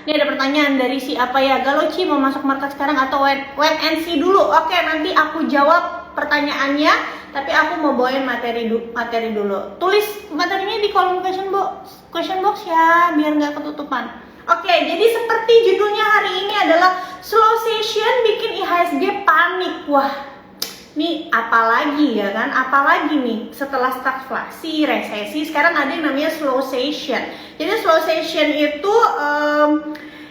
Ini ada pertanyaan dari si apa ya, Galoci mau masuk market sekarang atau wait and see dulu? Oke, nanti aku jawab pertanyaannya, tapi aku mau bawain materi dulu. Tulis materinya di kolom question box ya, biar nggak ketutupan. Oke, jadi seperti judulnya hari ini adalah slow session bikin IHSG panik. Wah, ini apalagi ya kan? Apalagi nih setelah stagflasi, resesi, sekarang ada yang namanya slow session. Jadi slow session itu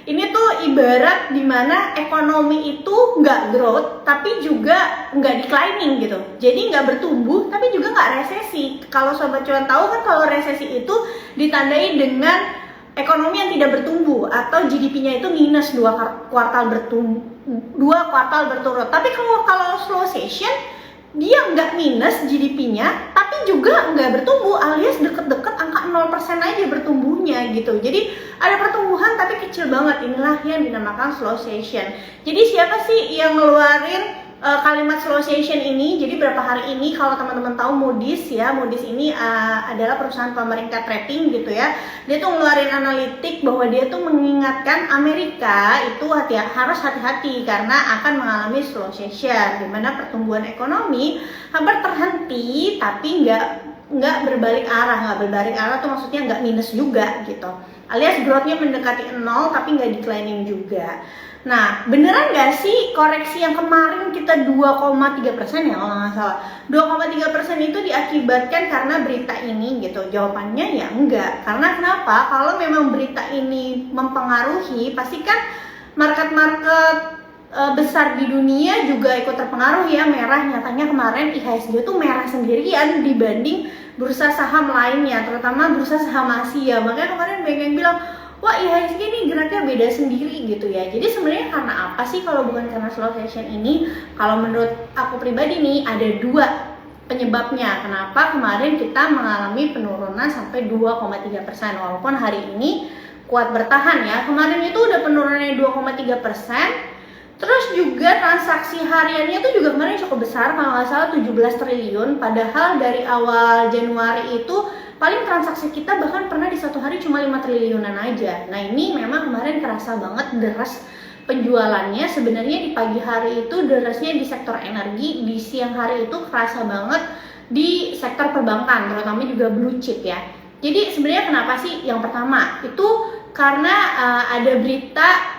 ini tuh ibarat dimana ekonomi itu nggak growth tapi juga nggak declining gitu. Jadi nggak bertumbuh tapi juga nggak resesi. Kalau sobat cuan tahu kan kalau resesi itu ditandai dengan ekonomi yang tidak bertumbuh atau GDP-nya itu minus 2 kuartal berturut. Tapi kalau slow session dia nggak minus GDP-nya tapi juga nggak bertumbuh, alias deket-deket angka 0% aja bertumbuhnya gitu. Jadi ada pertumbuhan tapi kecil banget. Inilah yang dinamakan slow session. Jadi siapa sih yang ngeluarin kalimat slow session ini? Jadi berapa hari ini kalau teman-teman tahu Moody's ya, Moody's ini adalah perusahaan pemerintah rating gitu ya. Dia tuh ngeluarin analitik bahwa dia tuh mengingatkan Amerika itu harus hati-hati karena akan mengalami slow session, di mana pertumbuhan ekonomi hampir terhenti tapi nggak berbalik arah tuh maksudnya nggak minus juga gitu, alias growth-nya mendekati 0 tapi nggak declining juga. Nah, beneran nggak sih koreksi yang kemarin kita 2,3% ya kalau nggak salah, 2,3% itu diakibatkan karena berita ini gitu? Jawabannya ya enggak. Karena kenapa? Kalau memang berita ini mempengaruhi, pasti kan market-market besar di dunia juga ikut terpengaruh ya, merah. Nyatanya kemarin IHSG tuh merah sendirian dibanding bursa saham lainnya, terutama bursa saham Asia. Makanya kemarin banyak yang bilang, wah IHSG ini geraknya beda sendiri gitu ya. Jadi sebenarnya karena apa sih kalau bukan karena slow session ini? Kalau menurut aku pribadi nih ada 2 penyebabnya. Kenapa kemarin kita mengalami penurunan sampai 2,3%, walaupun hari ini kuat bertahan ya. Kemarin itu udah penurunannya 2,3%. Terus juga transaksi hariannya itu juga kemarin cukup besar, kalau nggak salah 17 triliun. Padahal dari awal Januari itu paling transaksi kita bahkan pernah di satu hari cuma 5 triliunan aja. Nah ini memang kemarin kerasa banget deras penjualannya. Sebenarnya di pagi hari itu derasnya di sektor energi, di siang hari itu kerasa banget di sektor perbankan, terutama juga blue chip ya. Jadi sebenarnya kenapa sih? Yang pertama itu karena ada berita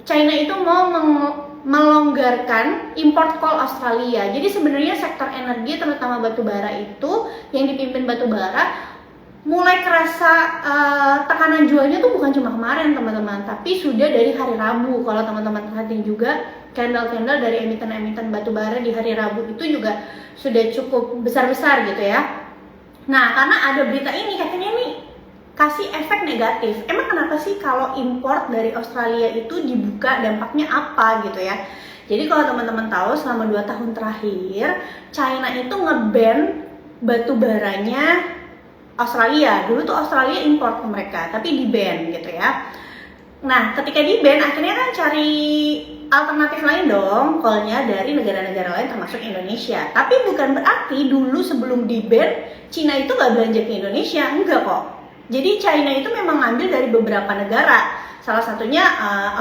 China itu mau melonggarkan import coal Australia. Jadi sebenarnya sektor energi terutama batubara itu yang dipimpin batubara mulai kerasa tekanan jualnya tuh bukan cuma kemarin teman-teman, tapi sudah dari hari Rabu. Kalau teman-teman perhatiin juga candle-candle dari emiten-emiten batubara di hari Rabu itu juga sudah cukup besar-besar gitu ya. Nah karena ada berita ini katanya nih kasih efek negatif. Emang kenapa sih kalau import dari Australia itu dibuka, dampaknya apa gitu ya? Jadi kalau teman-teman tahu selama 2 tahun terakhir China itu nge-ban batu baranya Australia. Dulu tuh Australia import ke mereka, tapi di-ban gitu ya. Nah ketika di-ban akhirnya kan cari alternatif lain dong, call-nya dari negara-negara lain termasuk Indonesia. Tapi bukan berarti dulu sebelum di-ban China itu nggak belanja ke Indonesia, enggak kok. Jadi China itu memang ngambil dari beberapa negara, salah satunya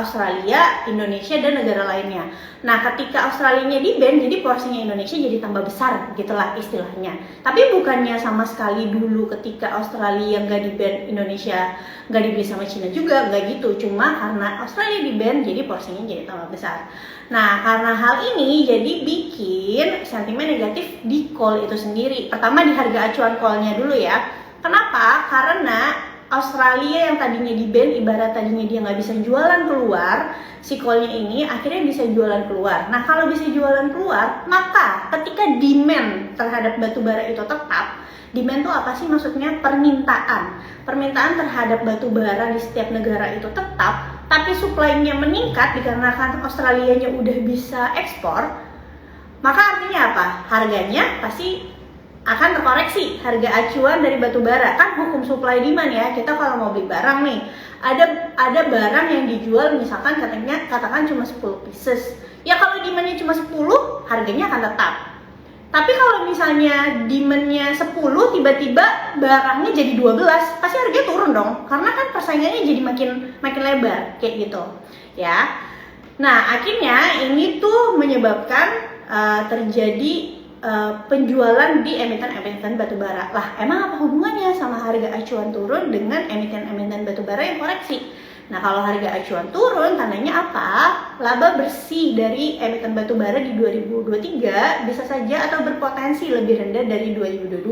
Australia, Indonesia, dan negara lainnya. Nah ketika Australianya di-ban, jadi porsinya Indonesia jadi tambah besar gitulah istilahnya. Tapi bukannya sama sekali dulu ketika Australia nggak di-ban, Indonesia nggak dibeli sama China juga, nggak gitu. Cuma karena Australia di-ban, jadi porsinya jadi tambah besar. Nah karena hal ini jadi bikin sentimen negatif di coal itu sendiri. Pertama di harga acuan coalnya dulu ya. Kenapa? Karena Australia yang tadinya di-ban, ibarat tadinya dia nggak bisa jualan keluar, si coal-nya ini akhirnya bisa jualan keluar. Nah kalau bisa jualan keluar, maka ketika demand terhadap batubara itu tetap, demand itu apa sih maksudnya? Permintaan terhadap batubara di setiap negara itu tetap, tapi supply-nya meningkat dikarenakan Australia-nya udah bisa ekspor, maka artinya apa? Harganya pasti akan terkoreksi, harga acuan dari batubara. Kan hukum supply demand ya, kita kalau mau beli barang nih, ada barang yang dijual misalkan katakan cuma 10 pieces ya, kalau demandnya cuma 10 harganya akan tetap. Tapi kalau misalnya demand-nya 10, tiba-tiba barangnya jadi 12, pasti harganya turun dong. Karena kan persaingannya jadi makin lebar kayak gitu, ya. Nah, akhirnya ini tuh menyebabkan terjadi penjualan di emiten-emiten batubara. Lah, emang apa hubungannya sama harga acuan turun dengan emiten-emiten batubara yang koreksi? Nah, kalau harga acuan turun, tandanya apa? Laba bersih dari emiten batubara di 2023 bisa saja atau berpotensi lebih rendah dari 2022.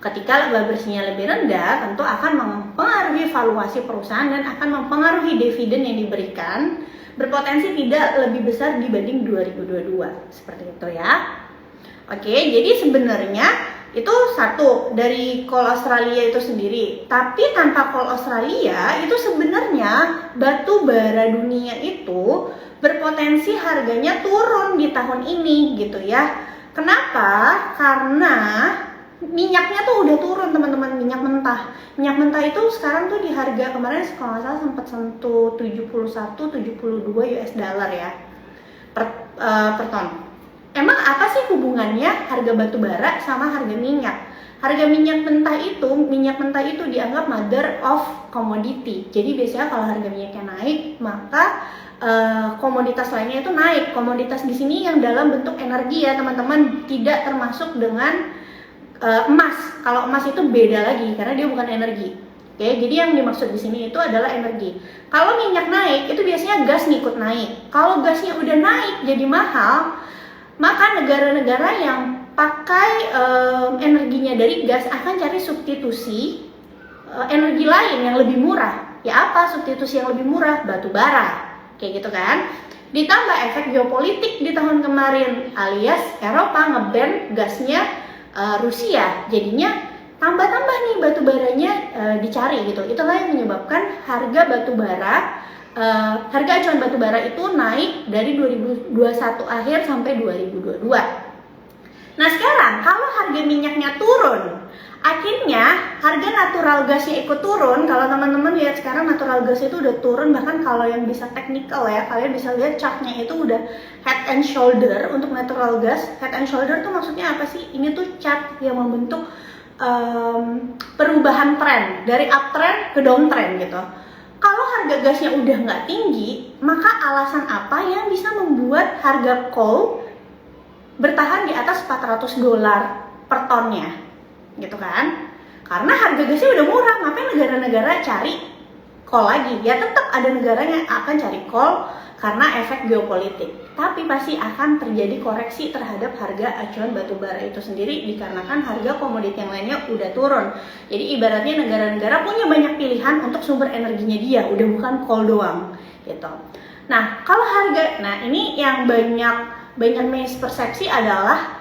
Ketika laba bersihnya lebih rendah, tentu akan mempengaruhi valuasi perusahaan dan akan mempengaruhi dividen yang diberikan, berpotensi tidak lebih besar dibanding 2022. Seperti itu ya. Oke, jadi sebenarnya itu satu dari coal Australia itu sendiri. Tapi tanpa coal Australia itu sebenarnya batu bara dunia itu berpotensi harganya turun di tahun ini gitu ya. Kenapa? Karena minyaknya tuh udah turun teman-teman, minyak mentah. Minyak mentah itu sekarang tuh di harga kemarin kalau nggak salah sempat sentuh 71-72 US dollar ya per ton. Emang apa sih hubungannya harga batu bara sama harga minyak? Harga minyak mentah itu dianggap mother of commodity. Jadi biasanya kalau harga minyaknya naik, maka komoditas lainnya itu naik. Komoditas di sini yang dalam bentuk energi ya teman-teman, tidak termasuk dengan emas. Kalau emas itu beda lagi karena dia bukan energi. Oke, jadi yang dimaksud di sini itu adalah energi. Kalau minyak naik, itu biasanya gas ngikut naik. Kalau gasnya udah naik jadi mahal, maka negara-negara yang pakai energinya dari gas akan cari substitusi energi lain yang lebih murah. Ya apa substitusi yang lebih murah? Batu bara, kayak gitu kan. Ditambah efek geopolitik di tahun kemarin, alias Eropa nge-ban gasnya Rusia, jadinya tambah-tambah nih batu baranya dicari gitu. Itulah yang menyebabkan harga batu bara, harga acuan batu bara itu naik dari 2021 akhir sampai 2022. Nah sekarang kalau harga minyaknya turun, akhirnya harga natural gasnya ikut turun. Kalau teman-teman lihat sekarang natural gas itu udah turun, bahkan kalau yang bisa teknikal ya, kalian bisa lihat chartnya itu udah head and shoulder untuk natural gas. Head and shoulder tuh maksudnya apa sih? Ini tuh chart yang membentuk perubahan tren dari uptrend ke downtrend gitu. Kalau harga gasnya udah nggak tinggi, maka alasan apa yang bisa membuat harga coal bertahan di atas $400 per tonnya, gitu kan? Karena harga gasnya udah murah, makanya negara-negara cari coal lagi. Ya tetap ada negara yang akan cari coal karena efek geopolitik. Tapi pasti akan terjadi koreksi terhadap harga acuan batu bara itu sendiri dikarenakan harga komoditi yang lainnya udah turun. Jadi ibaratnya negara-negara punya banyak pilihan untuk sumber energinya dia, udah bukan coal doang, gitu. Nah, kalau ini yang banyak mispersepsi adalah,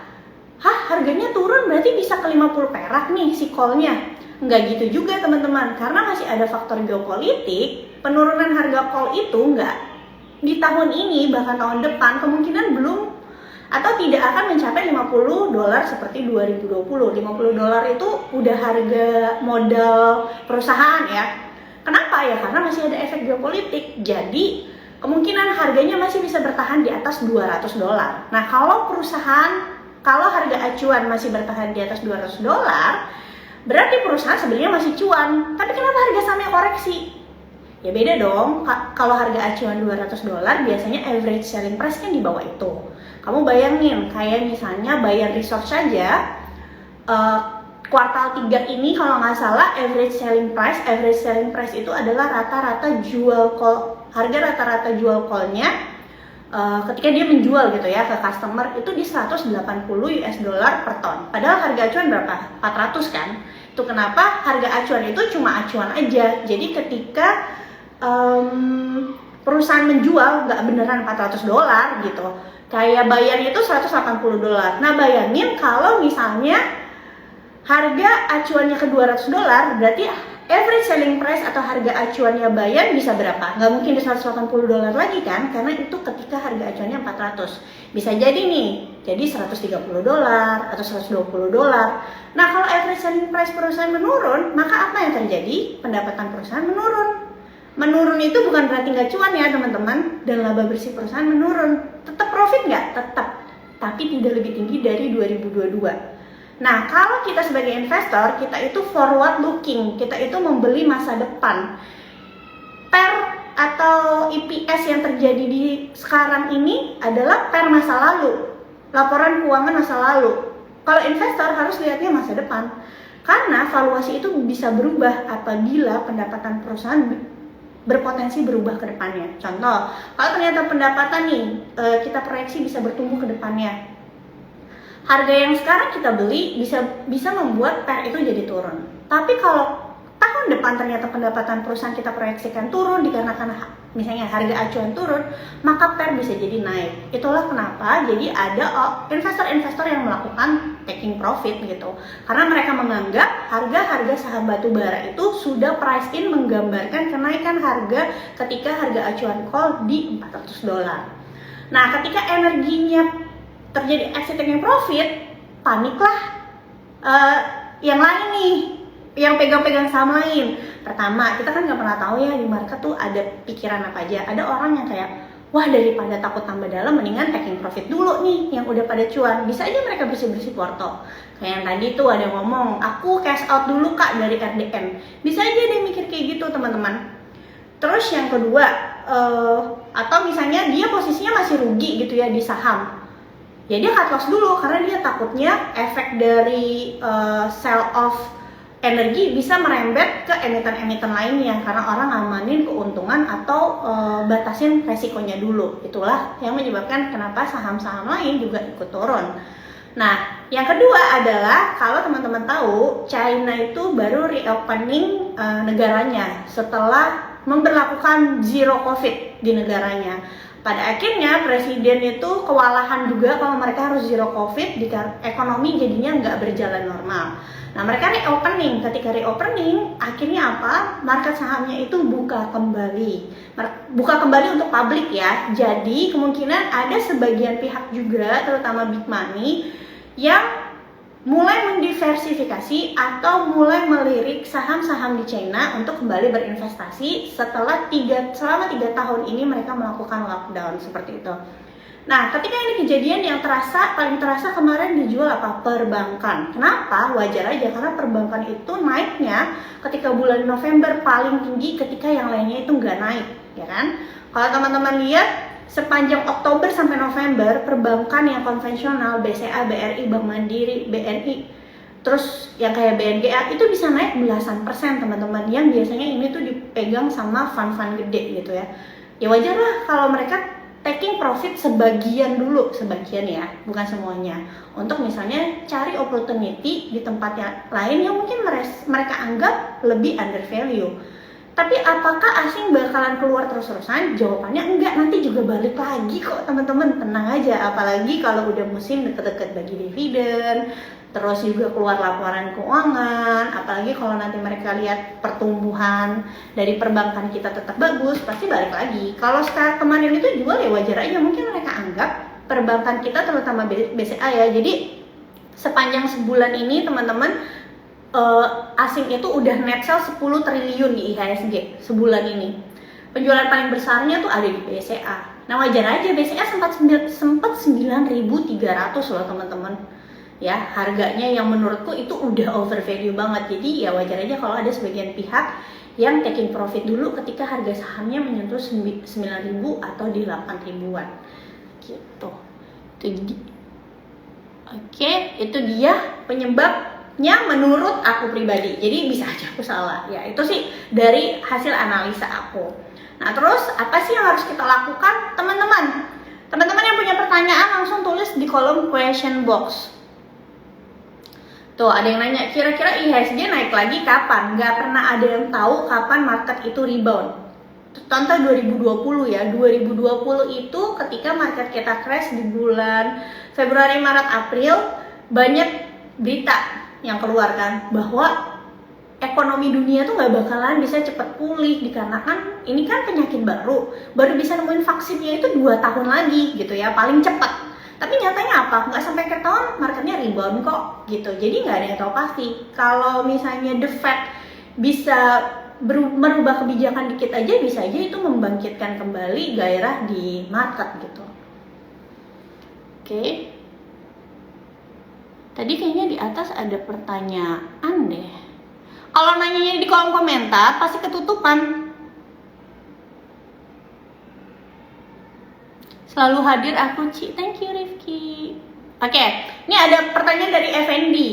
harganya turun berarti bisa ke 50 perak nih si coalnya. Enggak gitu juga teman-teman, karena masih ada faktor geopolitik. Penurunan harga coal itu enggak di tahun ini, bahkan tahun depan kemungkinan belum atau tidak akan mencapai $50 seperti 2020. $50 itu udah harga modal perusahaan ya. Kenapa ya? Karena masih ada efek geopolitik. Jadi kemungkinan harganya masih bisa bertahan di atas $200. Nah, kalau harga acuan masih bertahan di atas $200, berarti perusahaan sebenarnya masih cuan. Tapi kenapa harga sahamnya koreksi? Ya beda dong. Kalau harga acuan $200, biasanya average selling price kan di bawah itu. Kamu bayangin, kayak misalnya bayar research saja, kuartal 3 ini kalau nggak salah average selling price itu adalah rata-rata harga rata-rata jual call-nya ketika dia menjual gitu ya ke customer itu di $180 per ton. Padahal harga acuan berapa? 400 kan? Itu kenapa harga acuan itu cuma acuan aja. Jadi ketika perusahaan menjual nggak beneran $400 gitu, kayak bayarnya itu $180. Nah bayangin kalau misalnya harga acuannya ke $200, berarti average selling price atau harga acuannya Bayan bisa berapa? Nggak mungkin di $180 lagi kan, karena itu ketika harga acuannya 400. Bisa jadi nih, jadi $130 atau $120. Nah kalau average selling price perusahaan menurun, maka apa yang terjadi? Pendapatan perusahaan menurun. Menurun itu bukan berarti nggak cuan ya teman-teman, dan laba bersih perusahaan menurun. Tetap profit nggak? Tetap. tapi tidak lebih tinggi dari 2022. Nah, kalau kita sebagai investor, kita itu forward looking, kita itu membeli masa depan. Per atau EPS yang terjadi di sekarang ini adalah per masa lalu, laporan keuangan masa lalu. Kalau investor harus lihatnya masa depan, karena valuasi itu bisa berubah apabila pendapatan perusahaan berpotensi berubah ke depannya. Contoh, kalau ternyata pendapatan nih kita proyeksi bisa bertumbuh ke depannya, harga yang sekarang kita beli bisa membuat PER itu jadi turun. Tapi kalau tahun depan ternyata pendapatan perusahaan kita proyeksikan turun dikarenakan misalnya harga acuan turun, maka PER bisa jadi naik. Itulah kenapa jadi ada investor-investor yang melakukan taking profit gitu. Karena mereka menganggap harga-harga saham batubara itu sudah price in menggambarkan kenaikan harga ketika harga acuan call di $400. Nah, ketika energinya terjadi exit taking profit, paniklah yang lain nih, yang pegang-pegang saham lain. Pertama, kita kan nggak pernah tahu ya di market tuh ada pikiran apa aja. Ada orang yang kayak, wah daripada takut tambah dalam, mendingan taking profit dulu nih yang udah pada cuan. Bisa aja mereka bersih-bersih porto. Kayak yang tadi tuh ada yang ngomong, aku cash out dulu kak dari RDM. Bisa aja dia mikir kayak gitu teman-teman. Terus yang kedua, atau misalnya dia posisinya masih rugi gitu ya di saham. Ya dia cut loss dulu karena dia takutnya efek dari sell off energi bisa merembet ke emiten-emiten lainnya karena orang ngamanin keuntungan atau batasin resikonya dulu. Itulah yang menyebabkan kenapa saham-saham lain juga ikut turun. Nah, yang kedua adalah kalau teman-teman tahu China itu baru reopening negaranya setelah memberlakukan zero covid di negaranya. Pada akhirnya presiden itu kewalahan juga kalau mereka harus zero covid, di ekonomi jadinya nggak berjalan normal. Nah mereka reopening, ketika reopening akhirnya apa? Market sahamnya itu buka kembali untuk publik ya. Jadi kemungkinan ada sebagian pihak juga, terutama big money, yang mulai mendiversifikasi atau mulai melirik saham-saham di China untuk kembali berinvestasi selama 3 tahun ini mereka melakukan lockdown seperti itu. Nah, ketika ini kejadian yang paling terasa kemarin dijual apa? Perbankan. Kenapa? Wajar aja karena perbankan itu naiknya ketika bulan November paling tinggi ketika yang lainnya itu nggak naik, ya kan? Kalau teman-teman lihat sepanjang Oktober sampai November, perbankan yang konvensional, BCA, BRI, Bank Mandiri, BNI, terus yang kayak BNGA itu bisa naik belasan persen teman-teman, yang biasanya ini tuh dipegang sama fund-fund gede gitu ya. Ya wajar lah kalau mereka taking profit sebagian ya, bukan semuanya, untuk misalnya cari opportunity di tempat yang lain yang mungkin mereka anggap lebih under value. Tapi apakah asing bakalan keluar terus-terusan? Jawabannya enggak, nanti juga balik lagi kok teman-teman, tenang aja. Apalagi kalau udah musim deket-deket bagi dividen, terus juga keluar laporan keuangan, apalagi kalau nanti mereka lihat pertumbuhan dari perbankan kita tetap bagus, pasti balik lagi. Kalau sekarang kemarin itu jual ya wajar aja, mungkin mereka anggap perbankan kita terutama BCA ya, jadi sepanjang sebulan ini teman-teman asing itu udah net sell 10 triliun di IHSG sebulan ini. Penjualan paling besarnya tuh ada di BCA. Nah wajar aja, BCA sempat 9.300 loh teman-teman. Ya, harganya yang menurutku itu udah overvalue banget. Jadi ya wajar aja kalau ada sebagian pihak yang taking profit dulu ketika harga sahamnya menyentuh 9.000 atau di 8.000-an. Gitu. Oke, itu dia penyebab menurut aku pribadi, jadi bisa aja aku salah ya, itu sih dari hasil analisa aku. Nah terus apa sih yang harus kita lakukan teman-teman yang punya pertanyaan langsung tulis di kolom question box. Tuh ada yang nanya, kira-kira IHSG naik lagi kapan? Gak pernah ada yang tahu kapan market itu rebound. Contoh 2020 ya, 2020 itu ketika market kita crash di bulan Februari, Maret, April, banyak berita yang keluar kan bahwa ekonomi dunia tuh nggak bakalan bisa cepat pulih dikarenakan ini kan penyakit baru bisa nemuin vaksinnya itu 2 tahun lagi gitu ya paling cepat. Tapi nyatanya apa? Nggak sampai ke tahun marketnya rebound kok gitu. Jadi nggak ada yang tahu pasti. Kalau misalnya the Fed bisa merubah kebijakan dikit aja, bisa aja itu membangkitkan kembali gairah di market gitu. Oke. Tadi kayaknya di atas ada pertanyaan deh. Kalau nanyanya di kolom komentar pasti ketutupan. Selalu hadir aku, Ci. Thank you, Rifki. Oke, ini ada pertanyaan dari Effendi.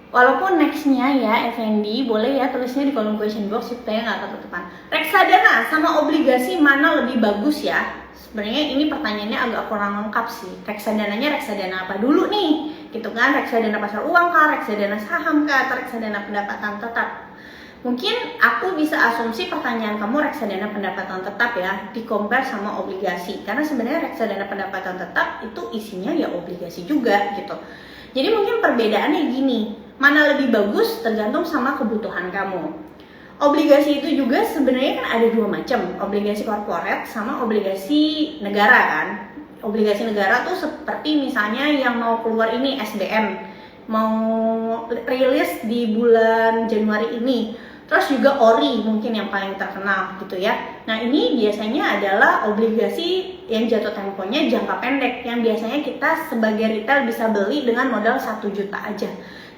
Walaupun nextnya ya Effendi, boleh ya tulisnya di kolom question box supaya nggak ketutupan. Reksadana sama obligasi mana lebih bagus ya? Sebenarnya ini pertanyaannya agak kurang lengkap sih. Reksadananya reksadana apa dulu nih? Gitu kan, reksadana pasar uang kah, reksadana saham kah, atau reksadana pendapatan tetap? Mungkin aku bisa asumsi pertanyaan kamu reksadana pendapatan tetap ya, di compare sama obligasi. Karena sebenarnya reksadana pendapatan tetap itu isinya ya obligasi juga gitu. Jadi mungkin perbedaannya gini, mana lebih bagus tergantung sama kebutuhan kamu. Obligasi itu juga sebenarnya kan ada dua macam, obligasi korporat sama obligasi negara kan. Obligasi negara tuh seperti misalnya yang mau keluar ini SBM, mau rilis di bulan Januari ini. Terus juga ORI mungkin yang paling terkenal gitu ya. Nah ini biasanya adalah obligasi yang jatuh temponya jangka pendek, yang biasanya kita sebagai retail bisa beli dengan modal 1 juta aja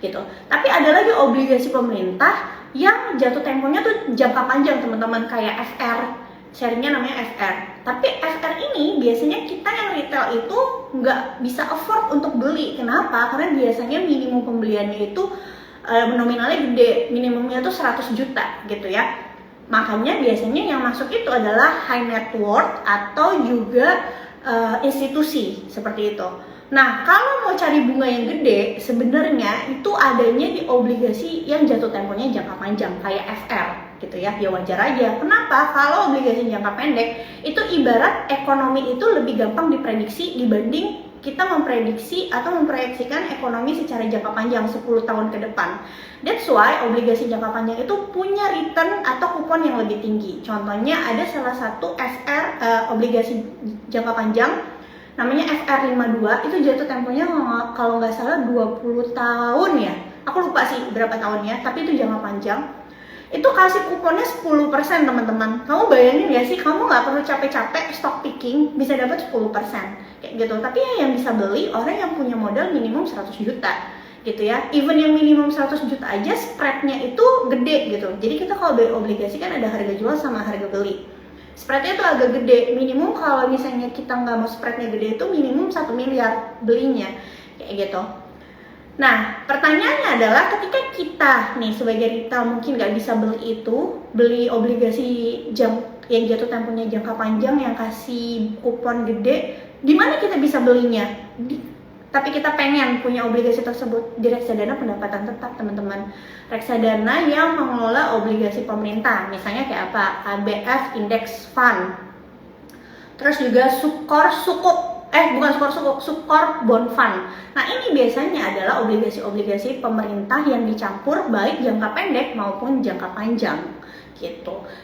gitu. Tapi ada lagi obligasi pemerintah yang jatuh temponya tuh jangka panjang teman-teman, kayak FR, sharingnya namanya FR. Tapi FR ini biasanya kita yang retail itu nggak bisa afford untuk beli. Kenapa? Karena biasanya minimum pembeliannya itu nominalnya gede, minimumnya tuh 100 juta gitu ya. Makanya biasanya yang masuk itu adalah high net worth atau juga institusi seperti itu. Nah, kalau mau cari bunga yang gede, sebenarnya itu adanya di obligasi yang jatuh temponya jangka panjang kayak FR gitu ya. Ya wajar aja. Kenapa? Kalau obligasi jangka pendek itu ibarat ekonomi itu lebih gampang diprediksi dibanding kita memprediksi atau memproyeksikan ekonomi secara jangka panjang 10 tahun ke depan. That's why obligasi jangka panjang itu punya return atau kupon yang lebih tinggi. Contohnya ada salah satu FR obligasi jangka panjang namanya FR52, itu jatuh temponya kalau nggak salah 20 tahun ya. Aku lupa sih berapa tahunnya, tapi itu jangka panjang. Itu kasih kuponnya 10% teman-teman. Kamu bayangin ya sih, kamu nggak perlu capek-capek stock picking, bisa dapat 10% kayak gitu. Tapi ya yang bisa beli orang yang punya modal minimum 100 juta gitu ya. Even yang minimum 100 juta aja spreadnya itu gede gitu. Jadi kita kalau beli obligasi kan ada harga jual sama harga beli. Spreadnya itu agak gede. Minimum kalau misalnya kita nggak mau spreadnya gede itu minimum 1 miliar belinya kayak gitu. Nah, pertanyaannya adalah ketika kita nih sebagai retail mungkin nggak bisa beli itu, beli obligasi yang jatuh temponya jangka panjang yang kasih kupon gede, di mana kita bisa belinya? Tapi kita pengen punya obligasi tersebut di reksadana pendapatan tetap teman-teman. Reksadana yang mengelola obligasi pemerintah, misalnya kayak apa? KBF Index Fund. Terus juga Sukor Bond Fund. Nah ini biasanya adalah obligasi-obligasi pemerintah yang dicampur baik jangka pendek maupun jangka panjang gitu.